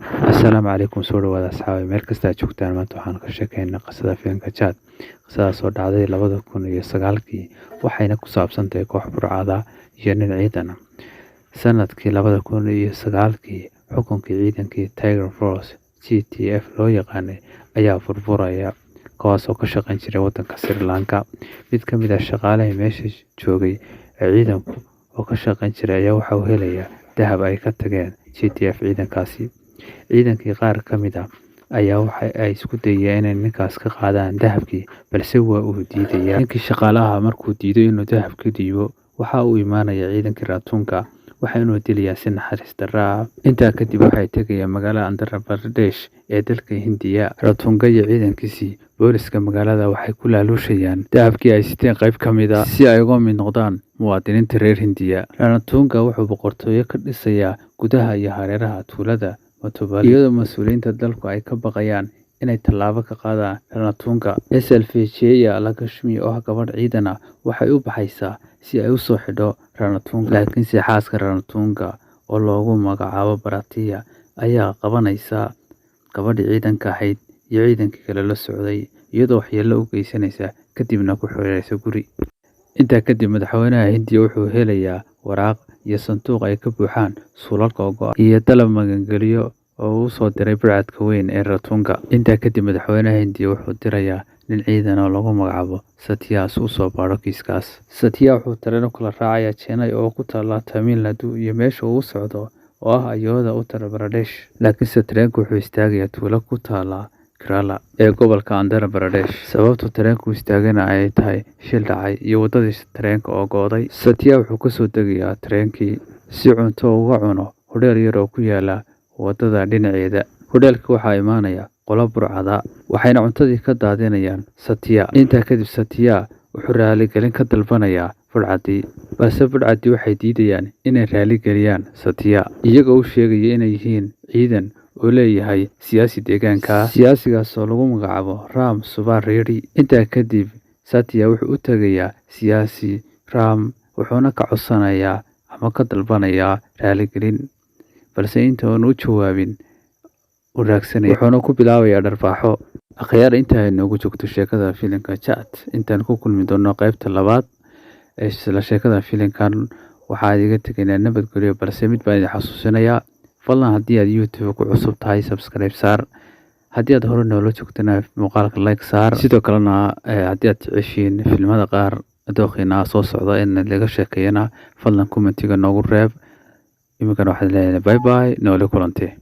Asalaamu calaykum soo dhawaada asxaabi meel kasta aad joogtaan maanta waxaan ka sheekeynaa qisada filimka Chad. Qisadaas oo dhacday 2009 waxayna ku saabsan tahay koox burcada iyo nin ciidan ah. Sanadkii 2009 xukunkii ciidankii Tiger Force GTF loo yaqaanay ayaa furfuraya kuwaas oo ka shaqayn jiray waddanka Sri Lanka. Mid ka mid ah shaqaalaha meesha joogay ee ciidanku oo ka shaqayn jiray ayaa waxa uu helaya dahab ay ka tageen GTF ciidankaasi. Ciidankii qaar ka mid ah ayaa waxa ay isku dayeen inay ninkaas ka qaadaan dahabkii balse waa uu diidaya. Ninkii shaqaalaha markuu diido inuu dahabka dhiibo waxa uu imaanaya ciidankii raatuunka waxaana uu dilayaa si naxariis darro ah. Intaa kadib waxay tegayaan magaalada Andhra Pradesh ee dalka Hindiya. Raatuunka iyo ciidankiisii booliska magaalada waxay ku laaluushayaan dahabkii ay siteen qayb ka mid ah si ay uga mid noqdaan muwaadiniinta reer Hindiya. Raatuunka wuxuu boqortooyo ka dhisayaa gudaha iyo hareeraha tuulada Matubali iyadoo mas'uuliyiinta dalku ay ka baqayaan inay tallaabo ka qaadaan raatuunka. Selvageya Lakshmi oo ah gabadh ciidan ah waxay u baxaysaa si ay u soo xidho raatuunka, laakiinse xaaska raatuunka oo lagu magacaabo Bharatiya ayaa qabanaysa gabadhii ciidanka ahayd iyo ciidankii kale la socday iyadoo waxyeello u geysanaysa kadibna ku xidhaysa guri. Intaa kadib madaxweynaha Hindiya wuxuu helayaa waraaq iyo sanduuq ay ka buuxaan suulalka go'an iyo dalab magangeliyo oo uu soo diray burcadka weyn ee raatuunka. Intaa kadib madaxweynaha Hindiya wuxuu dirayaa nin ciidan oo lagu magacaabo Satya si uu soo baadho kiiskaas. Satya wuxuu tareen u kala raacayaa Chennai oo ku taalla Tamil Nadu iyo meesha uu socdo oo ah Ayodhya Uttar Pradesh, laakiinse tareenku wuxuu istaagayaa tuulo ku taalla Kerala ee gobolka Andhra Pradesh. Sababta tareenku istaagana ay tahay shil dhacay iyo waddadii tareenka oo go'day. Satya wuxuu ka soo degayaa tareenkii si cunto uga cuno hodheel yar oo ku yaala waddada dhinaceeda. Hodheelka waxaa imaanaya qolo burcada waxayna cuntadii ka daadinayaan Satya. Intaa kadib Satya wuxuu raaligelin ka dalbanayaa burcadii, balse burcadii waxay diidayaan inay raaligeliyaan Satya iyagoo u sheegaya inay yihiin ciidan oo leeyahay siyaasi deegaanka. Siyaasigaas oo lagu magacaabo Ram Subbar Reddy. Intaa kadib Satya wuxuu u tagayaa siyaasi Ram wuxuuna ka codsanayaa ama ka dalbanayaa raaligelin, balse inta aanu u jawaabin u raagsanaya wuxuuna ku bilaabayaa dharbaaxo. Akhyaar intaa inoogu joogto sheekada filimka Chad. Intaan ku kulmi doono qaybta labaad ee isla sheekada filimkan waxaa iga tegaynaa nabadgelyo, balse mid baan idin xasuusinayaa fadlan haddii aad YouTube ku cusub tahay subscribe saar, haddii aad hore noola joogtana muuqaalka like saar, sidoo kalena haddii aad jeceshiin filmada qaar dooqiina soo socda in laga sheekeeyana fadlan commentiga noogu reeb. Iminkana waxaad leedahay bye bye, noole kulante.